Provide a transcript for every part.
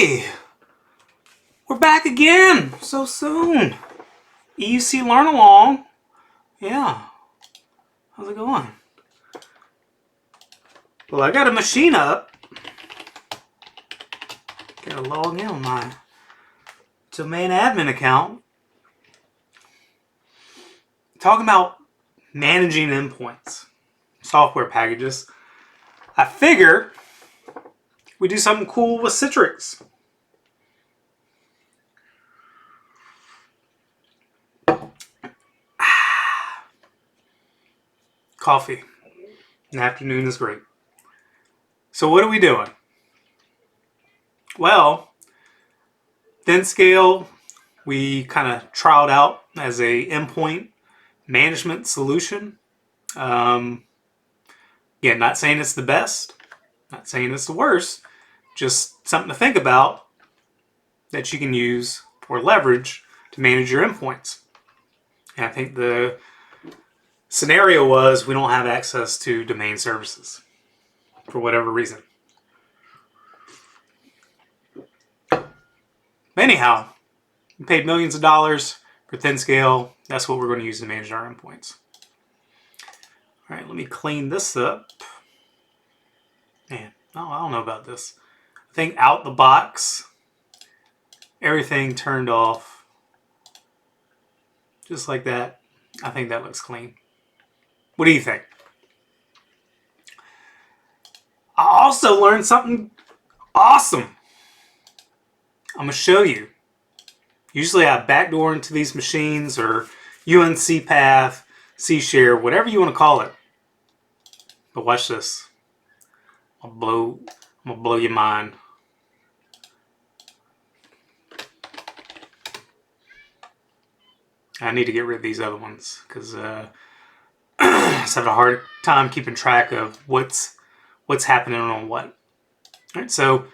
Hey! We're back again! So soon! EUC Learn Along. Yeah. How's it going? Well, I got a machine up. Gotta log in on my domain admin account. Talking about managing endpoints, software packages. I figure we do something cool with Citrix. Coffee. An afternoon is great. So what are we doing? Well, ThinScale we kind of trialed out as a endpoint management solution. Again, not saying it's the best, not saying it's the worst, just something to think about that you can use or leverage to manage your endpoints. And I think the scenario was we don't have access to domain services for whatever reason. Anyhow, we paid millions of dollars for ThinScale. That's what we're going to use to manage our endpoints. All right, let me clean this up. Man, I don't know about this. I think out the box, everything turned off. Just like that. I think that looks clean. What do you think? I also learned something awesome. I'm going to show you. Usually I backdoor into these machines or UNC path, C-share, whatever you want to call it. But watch this. I'm gonna blow your mind. I need to get rid of these other ones because I just have a hard time keeping track of what's happening on what. All right, so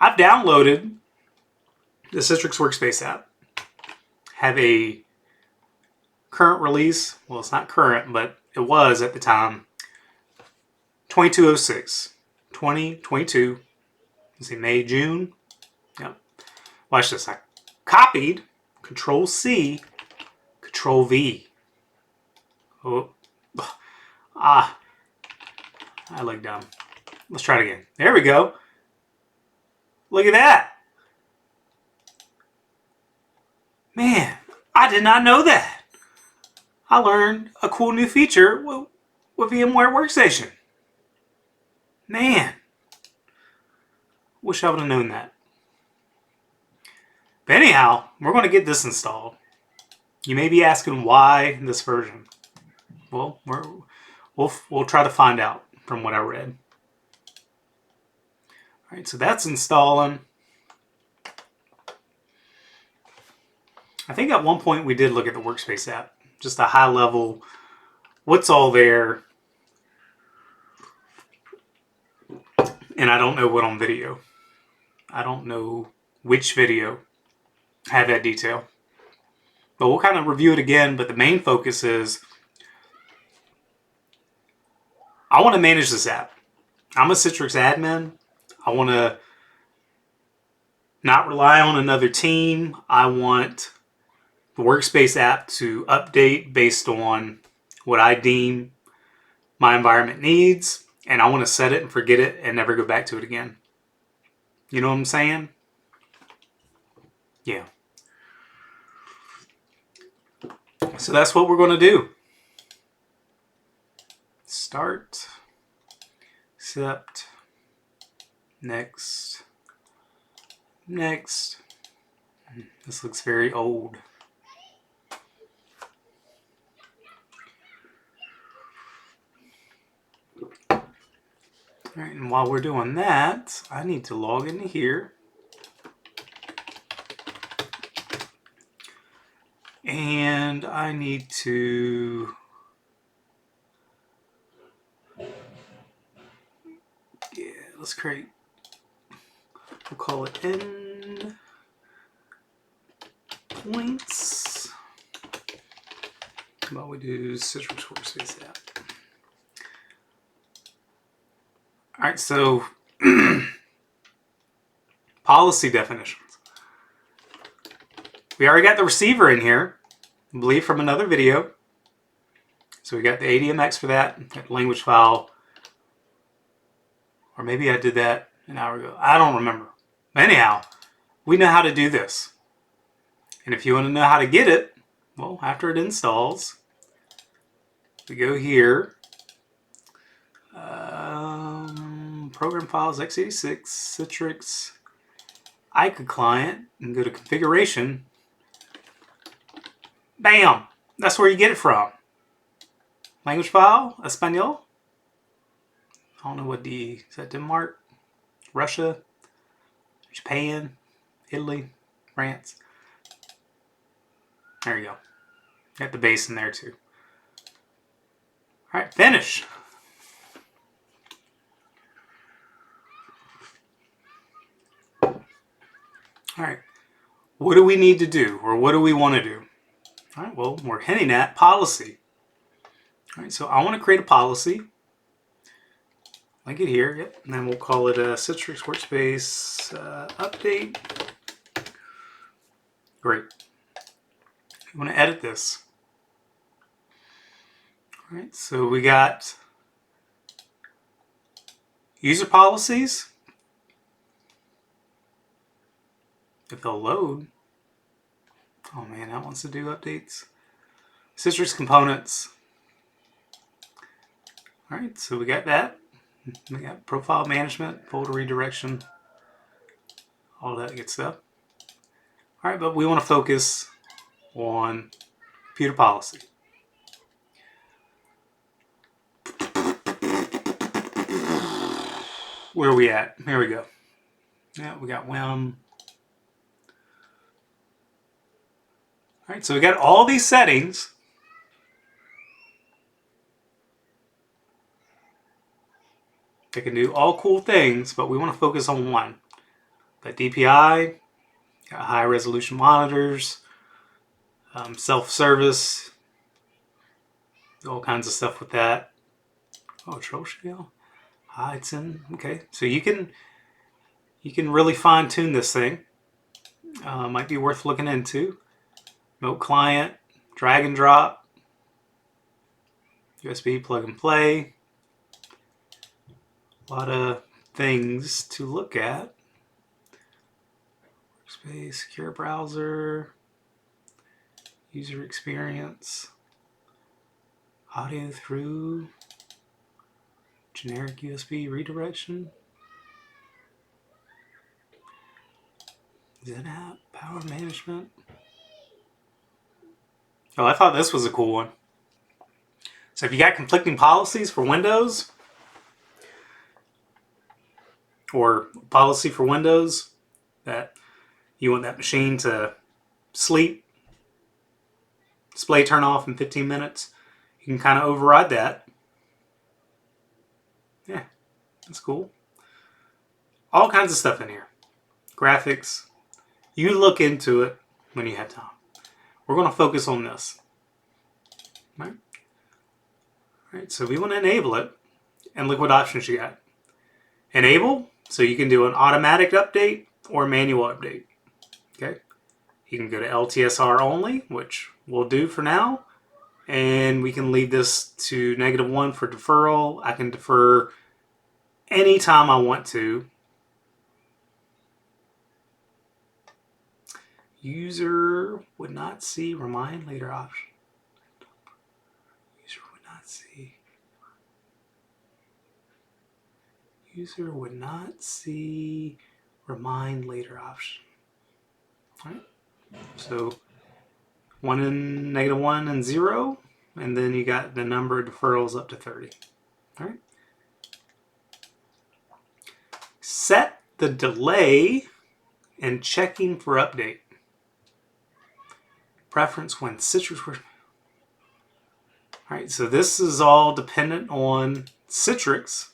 I've downloaded the Citrix Workspace app. Have a current release. Well, it's not current, but it was at the time. 2206, 2022. Let's see, May, June. Yep. Watch this. I copied Control C, Control V. Oh, I look dumb. Let's try it again. There we go. Look at that. Man, I did not know that. I learned a cool new feature with VMware Workstation. Man, wish I would have known that. But anyhow, we're going to get this installed. You may be asking why this version. Well, we'll try to find out from what I read. All right, so that's installing. I think at one point we did look at the Workspace app, just a high level, what's all there. And I don't know what on video. I don't know which video had that detail. But we'll kind of review it again, but the main focus is I want to manage this app. I'm a Citrix admin. I want to not rely on another team. I want the Workspace app to update based on what I deem my environment needs, and I want to set it and forget it and never go back to it again. You know what I'm saying? Yeah. So that's what we're going to do. Start, accept, next, next. This looks very old. All right, and while we're doing that, I need to log into here. And I need to let's create, we'll call it end points. How about we do Citrix Workspace app? All right, so Policy definitions. We already got the receiver in here, I believe from another video. So we got the ADMX for that language file. Or maybe I did that an hour ago. I don't remember. Anyhow, we know how to do this. And if you want to know how to get it, well, after it installs, we go here. Program files, x86, Citrix, ICA client, and go to configuration. Bam! That's where you get it from. Language file, Espanol. I don't know what is that Denmark, Russia, Japan, Italy, France. There you go. Got the base in there too. All right, finish. All right, what do we need to do, or what do we want to do? All right, well, we're hinting at policy. All right, so I want to create a policy. Like it here, yep, and then we'll call it a Citrix Workspace update. Great. You want to edit this. All right, so we got user policies. If they'll load. Oh man, that wants to do updates. Citrix components. All right, so we got that. We got profile management, folder redirection, all that good stuff. All right, but we want to focus on computer policy. Where are we at? Here we go. Yeah, we got WIM. All right, so we got all these settings. They can do all cool things, but we want to focus on one. Got DPI, got high resolution monitors, self-service, all kinds of stuff with that. Oh, troubleshoot. It's in. Okay, so you can really fine tune this thing. Might be worth looking into. Remote client, drag and drop, USB plug and play. A lot of things to look at. Workspace, secure browser, user experience, audio through, generic USB redirection, ZenApp, power management. Oh, I thought this was a cool one. So if you got conflicting policies for Windows, or policy for Windows that you want that machine to sleep, display turn off in 15 minutes, you can kind of override that. Yeah, that's cool. All kinds of stuff in here. Graphics. You look into it when you have time. We're going to focus on this. All right, so we want to enable it, and look what options you got. Enable, so you can do an automatic update or manual update. Okay, you can go to LTSR only, which we'll do for now, and we can leave this to -1 for deferral. I can defer anytime I want to. User would not see remind later option. User would not see. User would not see remind later option. All right. So 1 and -1 and 0, and then you got the number of deferrals up to 30. All right. Set the delay and checking for update. Preference when Citrix. All right, so this is all dependent on Citrix.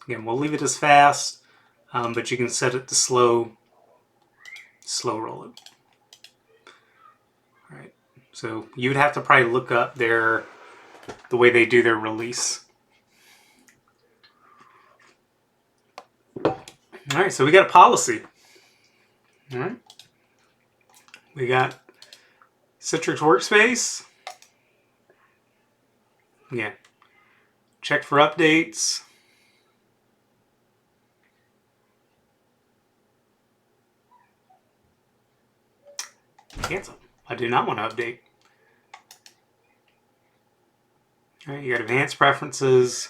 Again, we'll leave it as fast, but you can set it to slow roll it. All right, so you'd have to probably look up the way they do their release. All right, so we got a policy. All right. We got Citrix Workspace. Again, check for updates. Cancel. I do not want to update. All right, you got advanced preferences.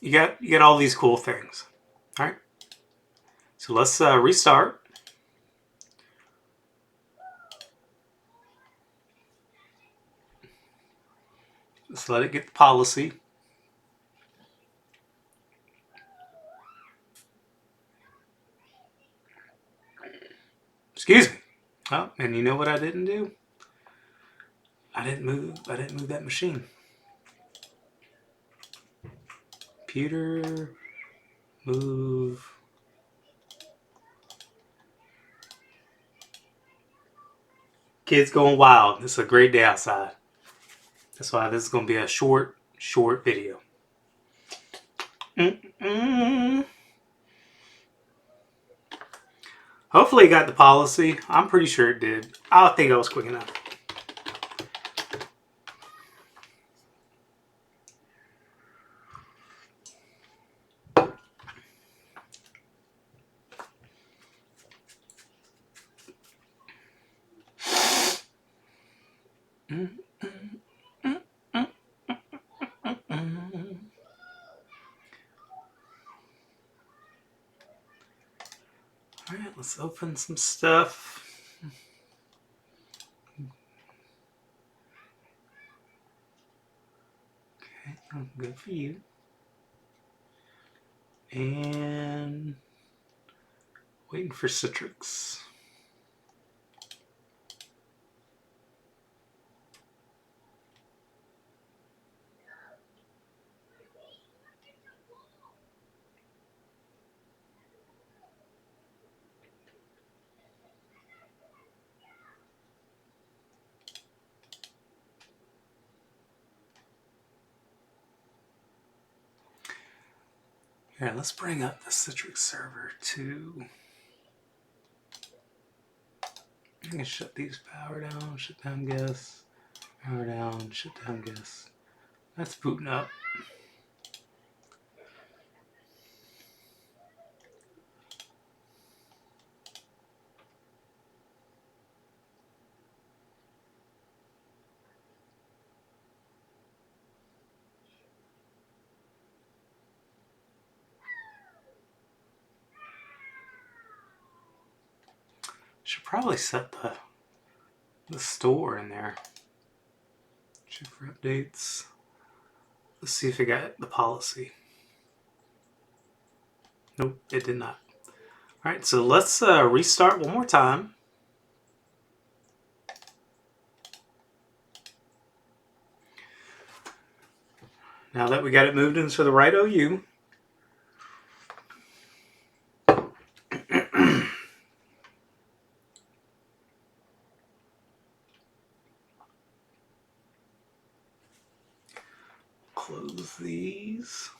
You got all these cool things. All right. So let's restart. Let's let it get the policy. Excuse me. Oh, and you know what I didn't do? I didn't move that machine. Computer, move. Kids going wild. It's a great day outside. That's why this is going to be a short video. Hopefully it got the policy. I'm pretty sure it did. I think I was quick enough. All right, let's open some stuff. Okay, good for you. And waiting for Citrix. Here, let's bring up the Citrix server too. I'm gonna shut these power down, shut down guests, power down, shut down guests. That's booting up. Should probably set the store in there. Check for updates. Let's see if it got the policy. Nope, it did not. All right, so let's restart one more time. Now that we got it moved into the right OU. Close these.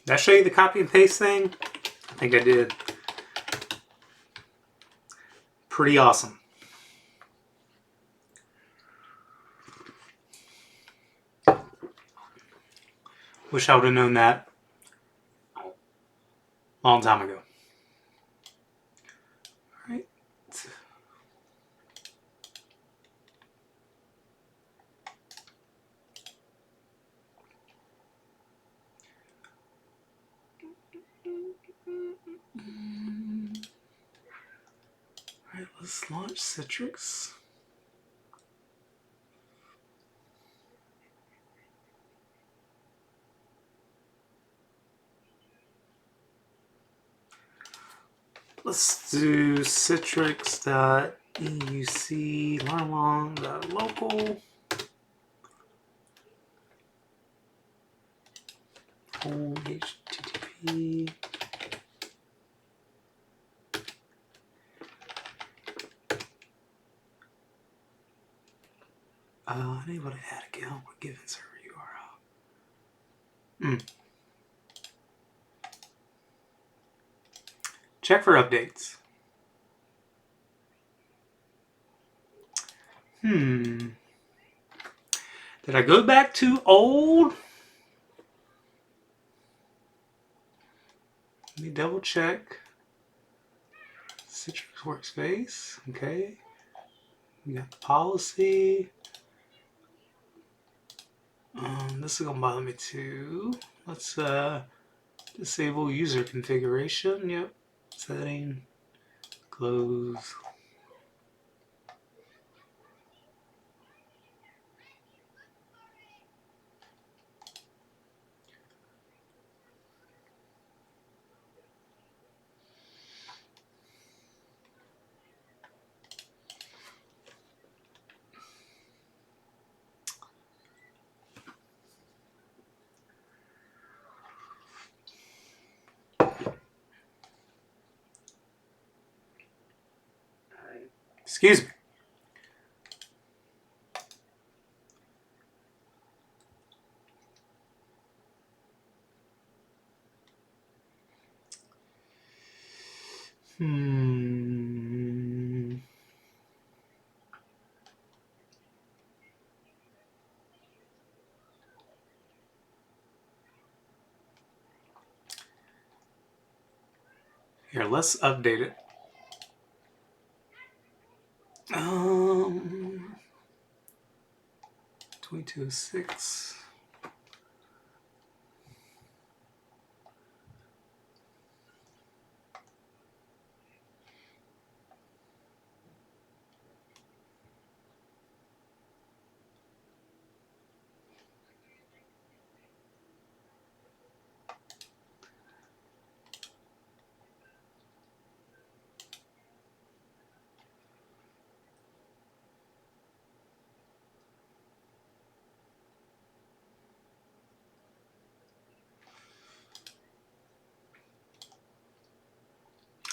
Did I show you the copy and paste thing? I think I did. Pretty awesome. Wish I would have known that a long time ago. All right. All right, let's launch Citrix. Let's do citrix.euc.local. whole HTTP. Unable to add account with given server URL. Check for updates. Did I go back too old? Let me double check. Citrix Workspace. Okay. We got the policy. This is gonna bother me too. Let's disable user configuration. Yep. Setting. Close. Excuse me. Here, let's update it. 2206.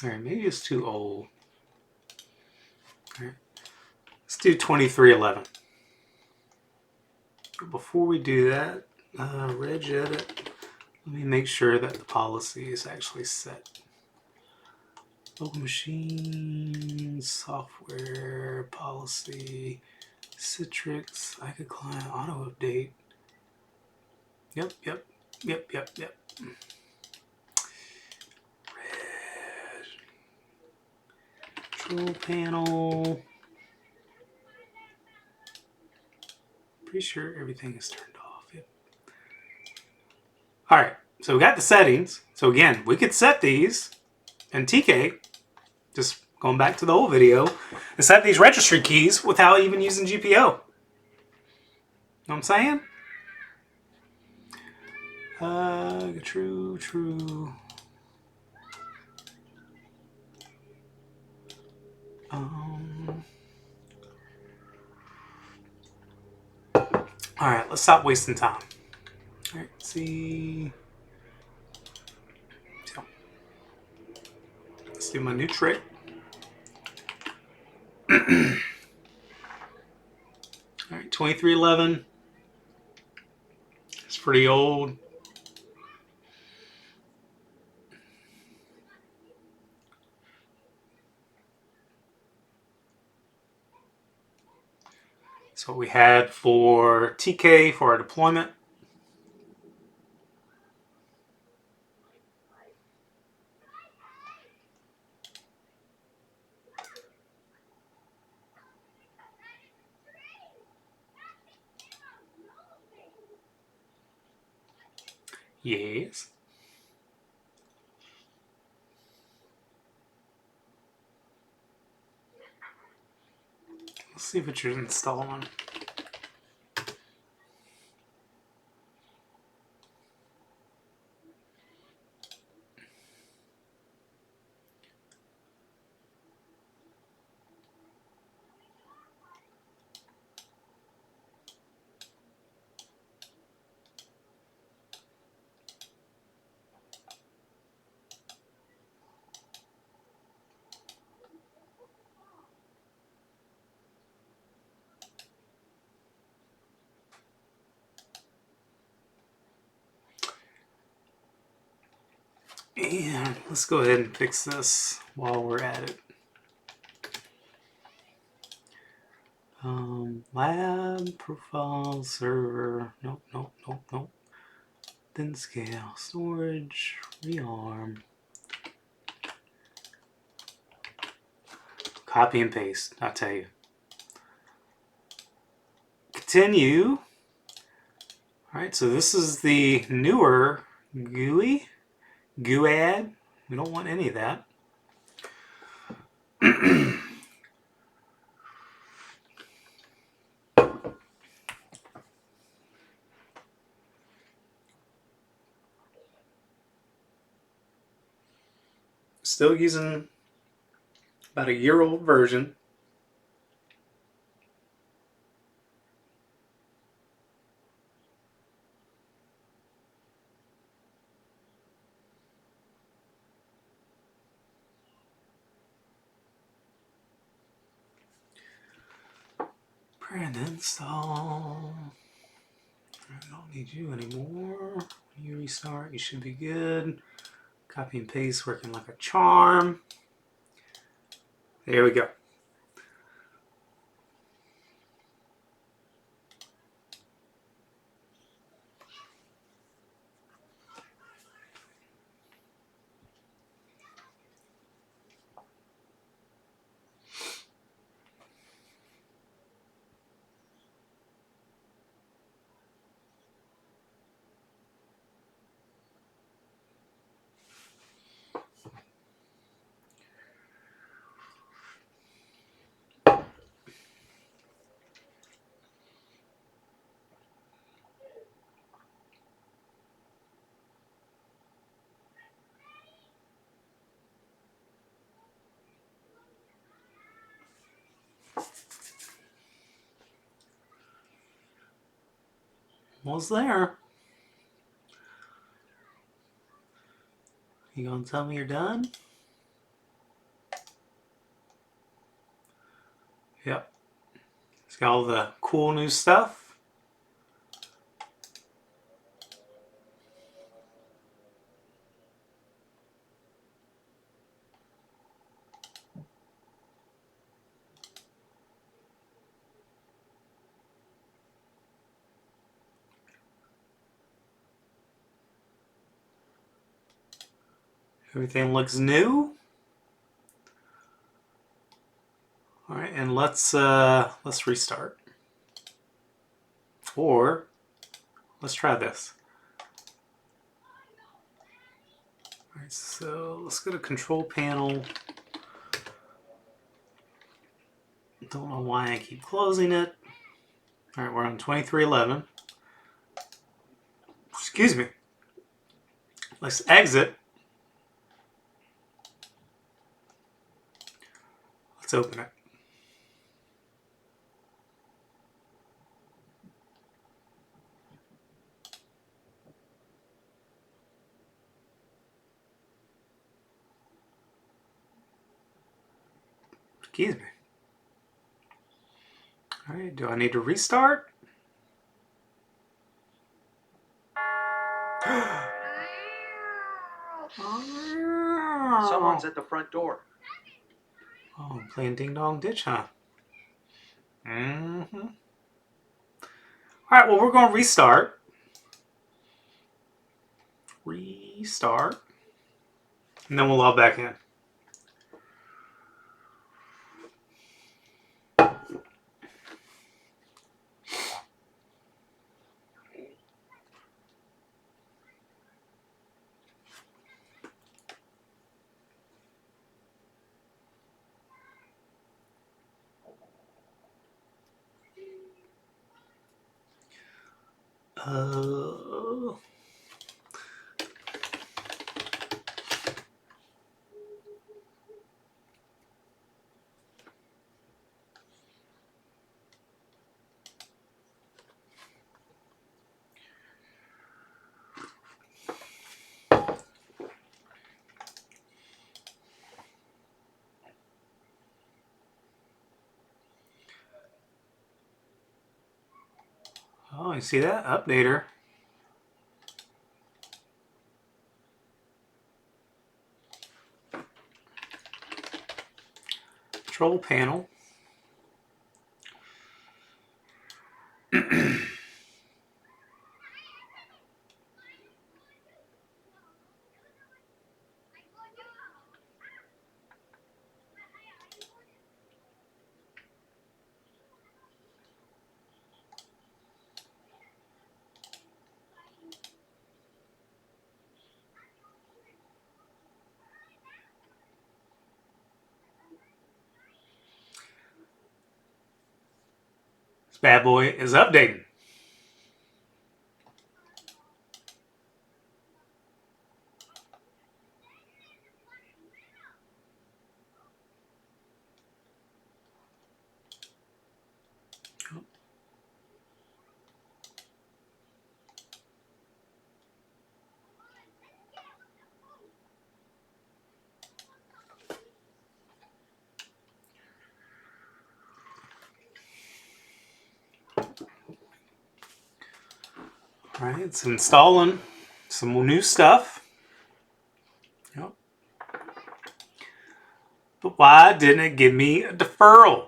Alright, maybe it's too old. Alright, let's do 2311. But before we do that, reg edit, let me make sure that the policy is actually set. Local machine, software, policy, Citrix, ICA client, auto update. Yep. Control panel. Pretty sure everything is turned off. Yep. All right, so we got the settings. So again, we could set these in TK, just going back to the old video, and set these registry keys without even using GPO. Know what I'm saying? True. All right, let's stop wasting time. All right, see. So, let's do my new trick. All right, 2311. It's pretty old. That's what we had for TK for our deployment. Yes. Let's see what you're installing. And let's go ahead and fix this while we're at it. Lab, profile, server, nope. Then scale, storage, rearm. Copy and paste, I'll tell you. Continue. Alright, so this is the newer GUI. GUAD. We don't want any of that. Still using about a year-old version. Print install. I don't need you anymore. When you restart, you should be good. Copy and paste working like a charm. There we go. Almost there. You gonna tell me you're done? Yep. It's got all the cool new stuff. Everything looks new. All right, and let's restart. Or let's try this. All right, so let's go to control panel. Don't know why I keep closing it. All right, we're on 2311. Excuse me. Let's exit. Let's open it. Excuse me. All right, do I need to restart? Someone's at the front door. Oh, I'm playing Ding Dong Ditch, huh? Mm-hmm. Alright, well, we're going to restart. Restart. And then we'll log back in. Oh, you see that? Updater. control panel. This bad boy is updating. All right, it's installing some new stuff. Yep. But why didn't it give me a deferral?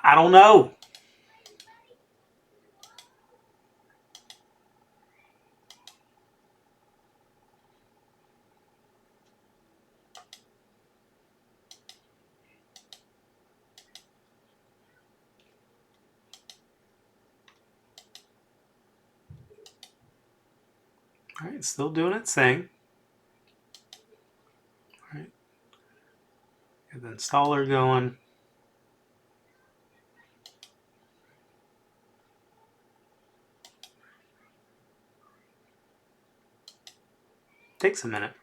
I don't know. All right, still doing its thing. All right, get the installer going. Takes a minute.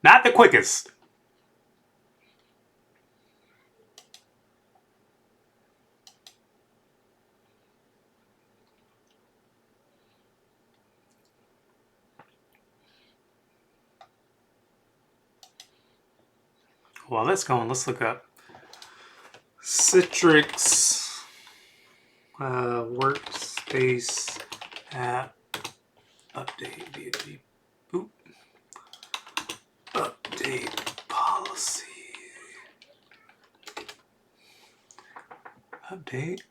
Not the quickest. While that's going, let's look up Citrix Workspace app update. Oop. Update policy. Update.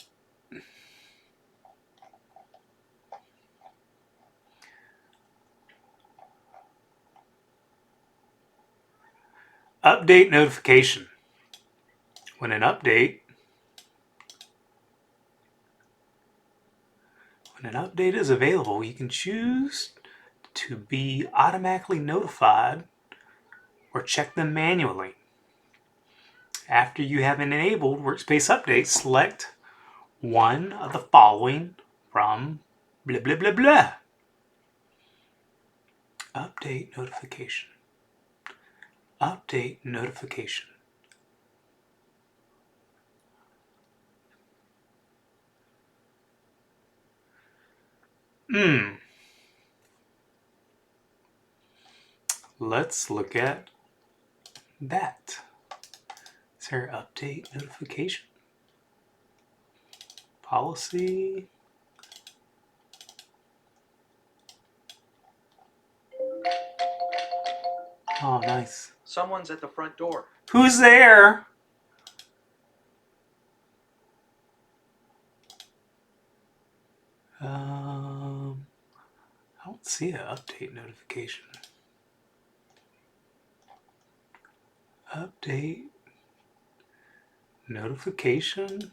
Update notification. When an update is available, you can choose to be automatically notified or check them manually. After you have enabled Workspace Update, select one of the following from blah blah blah blah. Update notification. Update notification. Let's look at that. Is there update notification? Policy. Oh, nice. Someone's at the front door. Who's there? I don't see an update notification. Update notification.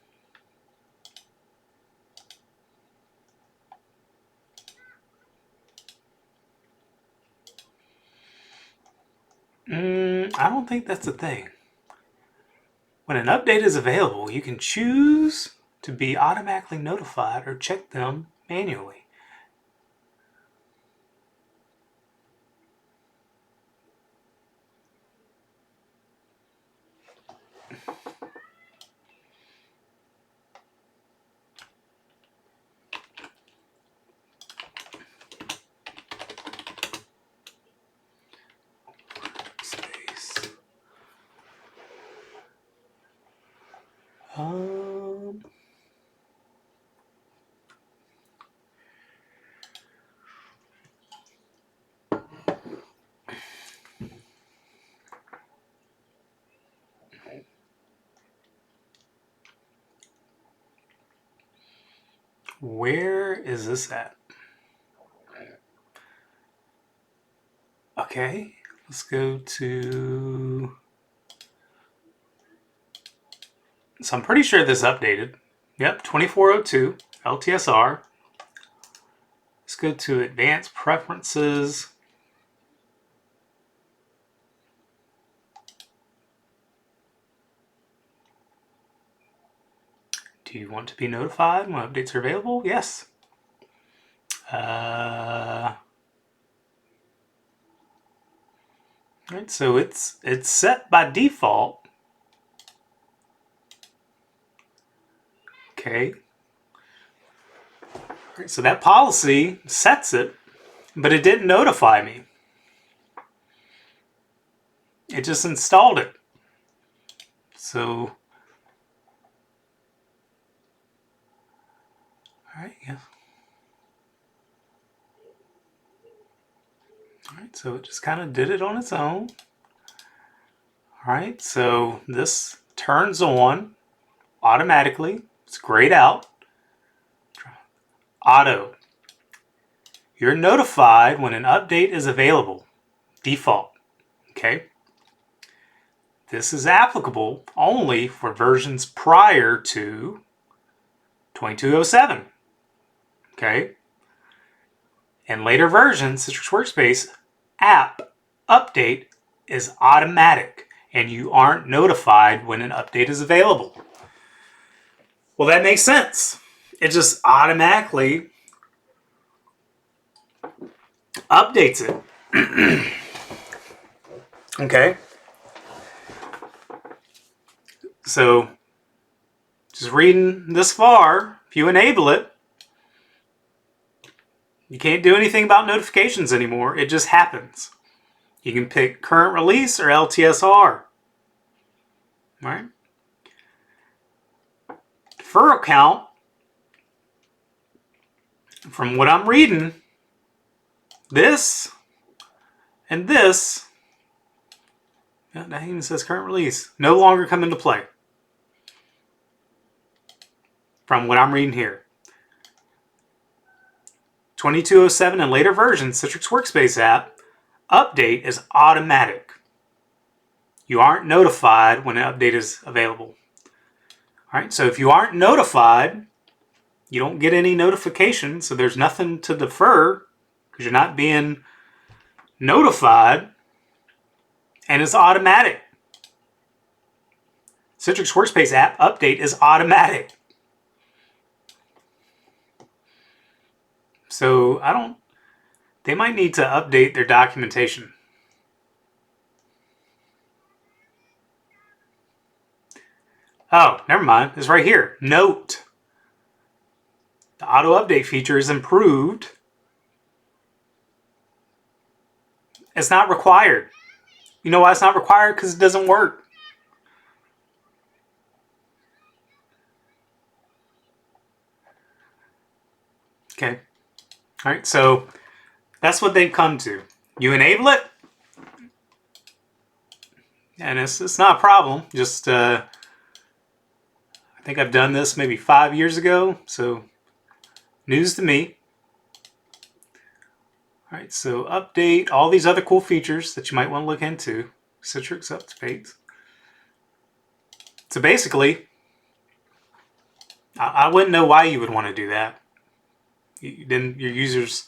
I don't think that's a thing. When an update is available, you can choose to be automatically notified or check them manually. Space. Where is this at? Okay, let's go to... So I'm pretty sure this updated. Yep, 2402 LTSR. Let's go to Advanced Preferences. Do you want to be notified when updates are available? Yes. Right, so it's set by default. Okay. Right, so that policy sets it, but it didn't notify me. It just installed it. So, all right, yeah. All right, so it just kind of did it on its own. All right, so this turns on automatically. It's grayed out. Auto. You're notified when an update is available. Default. Okay. This is applicable only for versions prior to 2207. Okay. And later versions, Citrix Workspace app update is automatic, and you aren't notified when an update is available. Well, that makes sense. It just automatically updates it. Okay. So, just reading this far, if you enable it, you can't do anything about notifications anymore. It just happens. You can pick current release or LTSR. Right? Deferral count, from what I'm reading, this and this, that even says current release, no longer come into play. From what I'm reading here. 2207 and later versions, Citrix Workspace app update is automatic. You aren't notified when an update is available. All right, so if you aren't notified, you don't get any notification, so there's nothing to defer because you're not being notified, and it's automatic. Citrix Workspace app update is automatic. So they might need to update their documentation. Oh, never mind. It's right here. Note. The auto update feature is improved. It's not required. You know why it's not required? Because it doesn't work. Okay. All right, so that's what they've come to. You enable it, and it's not a problem. Just, I think I've done this maybe 5 years ago, so news to me. All right, so update, all these other cool features that you might want to look into. Citrix updates. So basically, I wouldn't know why you would want to do that. Then your users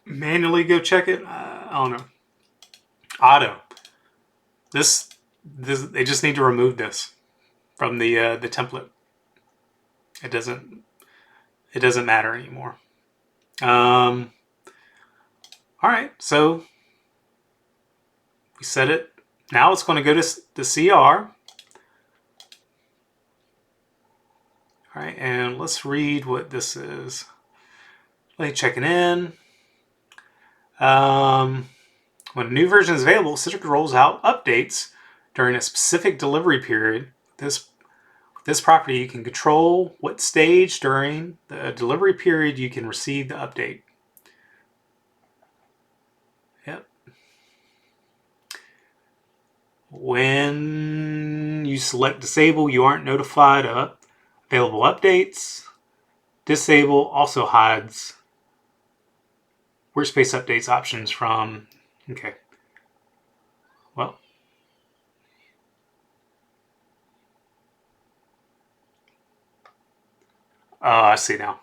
manually go check it. I don't know. Auto. This they just need to remove this from the template. It doesn't matter anymore. All right, so we set it. Now it's going to go to the CR. All right, and let's read what this is. Like checking in. When a new version is available, Citrix rolls out updates during a specific delivery period. This property, you can control what stage during the delivery period you can receive the update. Yep. When you select disable, you aren't notified of available updates. disable also hides Workspace updates options from, okay. Well, I see now.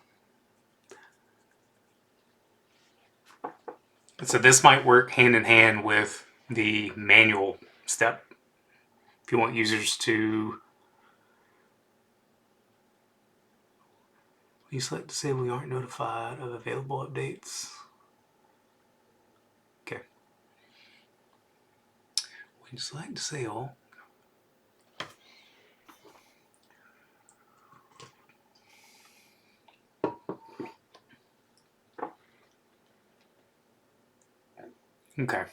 So this might work hand in hand with the manual step. If you want users to, you select disable, we aren't notified of available updates. Okay. When you select disable, okay.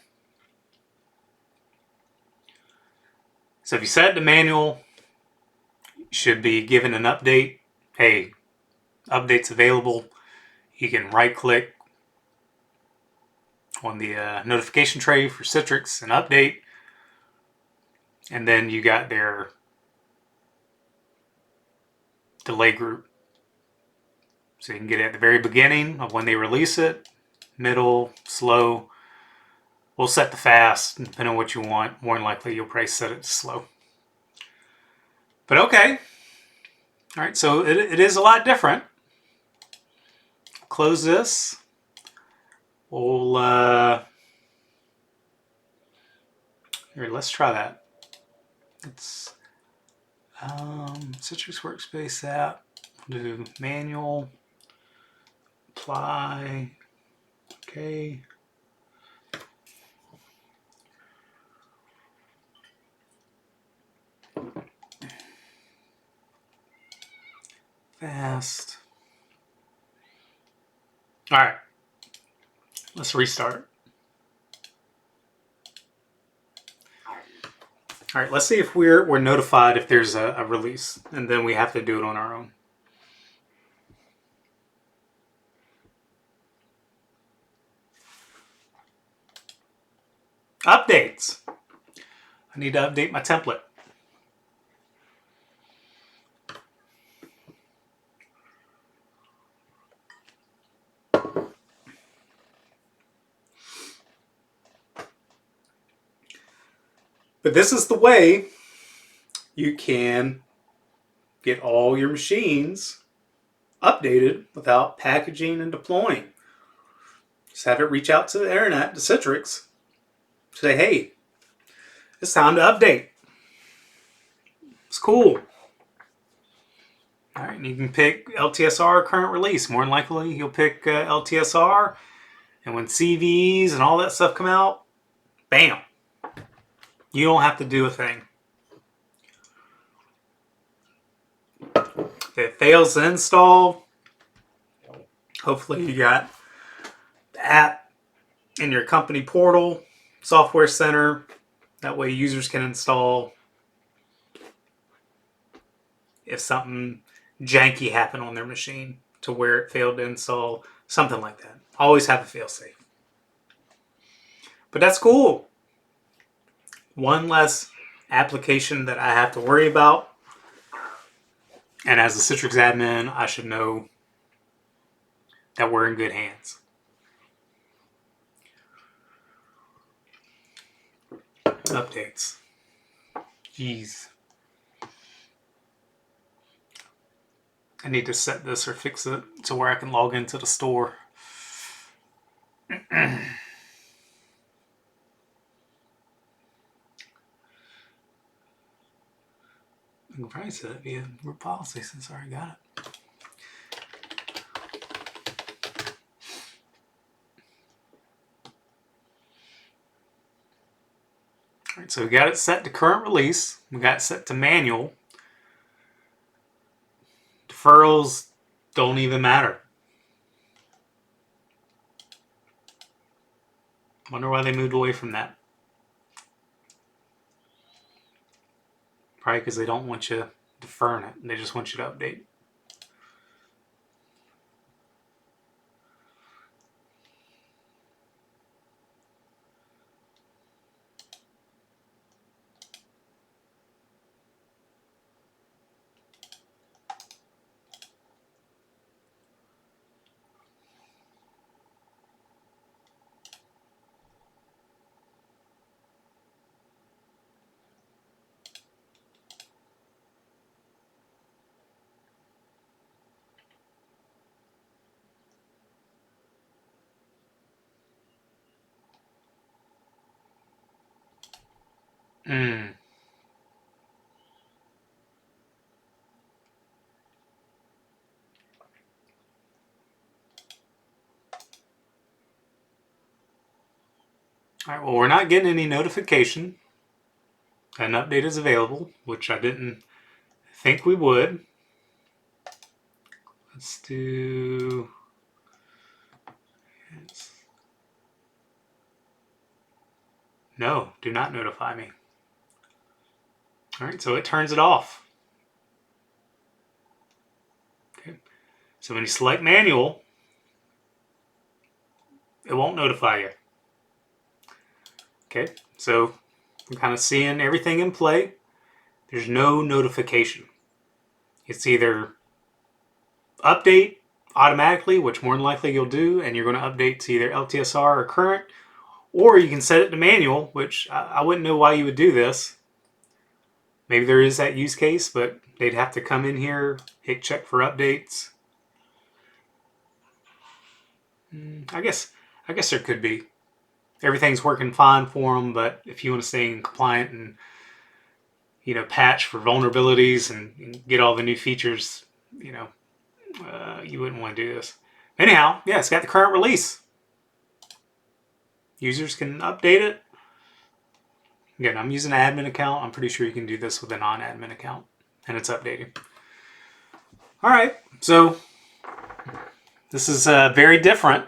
So if you set it to manual, you should be given an update. Hey, update's available. You can right click on the notification tray for Citrix and update. And then you got their delay group. So you can get it at the very beginning of when they release it, middle, slow. We'll set the fast, depending on what you want. More than likely, you'll probably set it to slow. But okay. All right, so it is a lot different. Close this. We'll, here, let's try that. It's Citrix Workspace app. Do manual, apply, okay. Fast. All right, let's restart. All right, let's see if we're notified if there's a release, and then we have to do it on our own. Updates. I need to update my template. But this is the way you can get all your machines updated without packaging and deploying. Just have it reach out to the internet, to Citrix, say, hey, it's time to update. It's cool. All right, and you can pick LTSR current release. More than likely, you'll pick LTSR. And when CVs and all that stuff come out, bam, you don't have to do a thing. If it fails to install, hopefully you got the app in your company portal, software center. That way users can install if something janky happened on their machine to where it failed to install, something like that. Always have a fail-safe. But that's cool. One less application that I have to worry about. And as a Citrix admin, I should know that we're in good hands. Updates. Jeez. I need to set this or fix it to where I can log into the store. I can probably set it via group policy since I already got it. All right, so we got it set to current release. We got it set to manual. Deferrals don't even matter. Wonder why they moved away from that. Probably because they don't want you deferring it. They just want you to update. Hmm. All right, well, we're not getting any notification. An update is available, which I didn't think we would. Let's do... No, do not notify me. All right, so it turns it off. Okay. So when you select manual, it won't notify you. Okay, so I'm kind of seeing everything in play. There's no notification. It's either update automatically, which more than likely you'll do, and you're going to update to either LTSR or current, or you can set it to manual, which I wouldn't know why you would do this. Maybe there is that use case, but they'd have to come in here, hit check for updates. I guess there could be. Everything's working fine for them, but if you want to stay compliant and patch for vulnerabilities and get all the new features, you wouldn't want to do this. Anyhow, yeah, it's got the current release. Users can update it. Again, I'm using an admin account. I'm pretty sure you can do this with a non-admin account, and it's updating. All right, so this is very different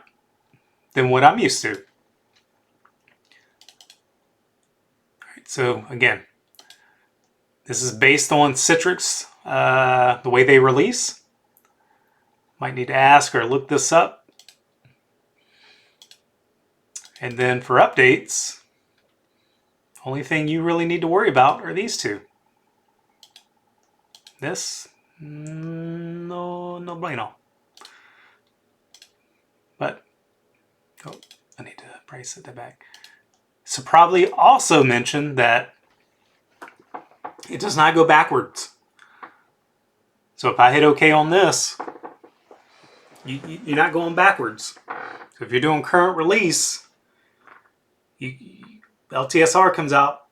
than what I'm used to. All right, so again, this is based on Citrix, the way they release. Might need to ask or look this up. And then for updates, only thing you really need to worry about are these two. This, no bueno. But, oh, I need to probably set that back. So probably also mention that it does not go backwards. So if I hit OK on this, you're not going backwards. So if you're doing current release, LTSR comes out,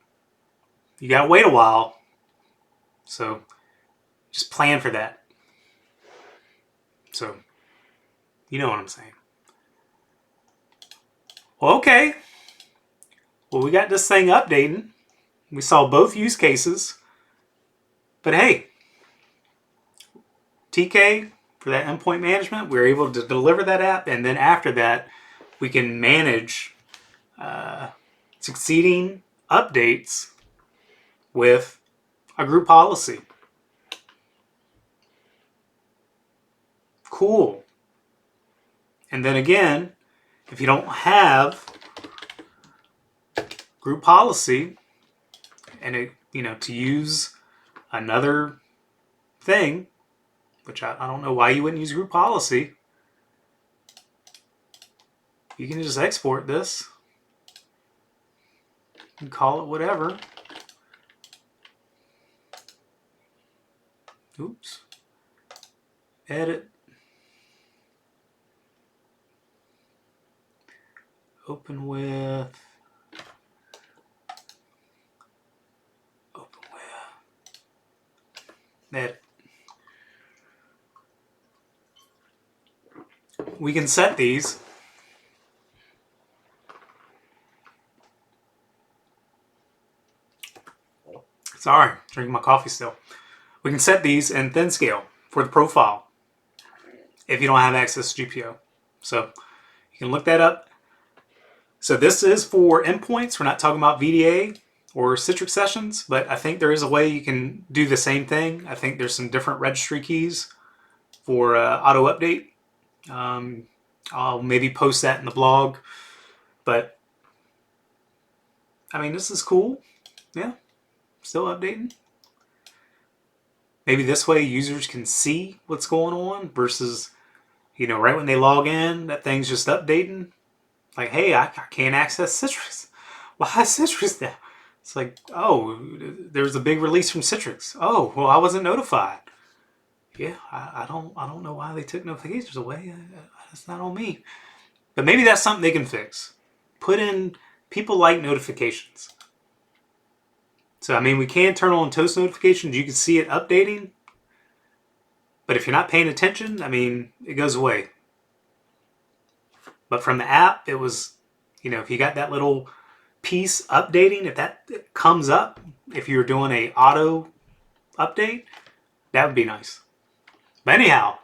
you gotta wait a while. So just plan for that. So you know what I'm saying. Well, okay. Well, we got this thing updating. We saw both use cases. But hey, TK, for that endpoint management, we were able to deliver that app. And then after that, we can manage succeeding updates with a group policy. Cool. And then again, if you don't have group policy and it, to use another thing, which I don't know why you wouldn't use group policy, you can just export this and call it whatever. Oops. Edit. Open with. Edit. We can set these. Sorry, drinking my coffee still. We can set these in thin scale for the profile if you don't have access to GPO. So you can look that up. So this is for endpoints. We're not talking about VDA or Citrix sessions, but I think there is a way you can do the same thing. I think there's some different registry keys for auto update. I'll maybe post that in the blog, but I mean, this is cool. Yeah, still updating. Maybe this way users can see what's going on versus, right when they log in, that thing's just updating. Like, hey, I can't access Citrix. Why is Citrix there? It's like, oh, there's a big release from Citrix. Oh, well, I wasn't notified. Yeah, I don't know why they took notifications away. That's not on me. But maybe that's something they can fix. Put in, people like notifications. So, I mean, we can turn on toast notifications. You can see it updating. But if you're not paying attention, I mean, it goes away. But from the app, it was, if you got that little piece updating, if that comes up, if you're doing a auto update, that would be nice. But anyhow,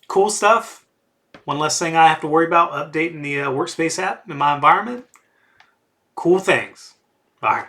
cool stuff. One less thing I have to worry about updating the Workspace app in my environment. Cool things. All right.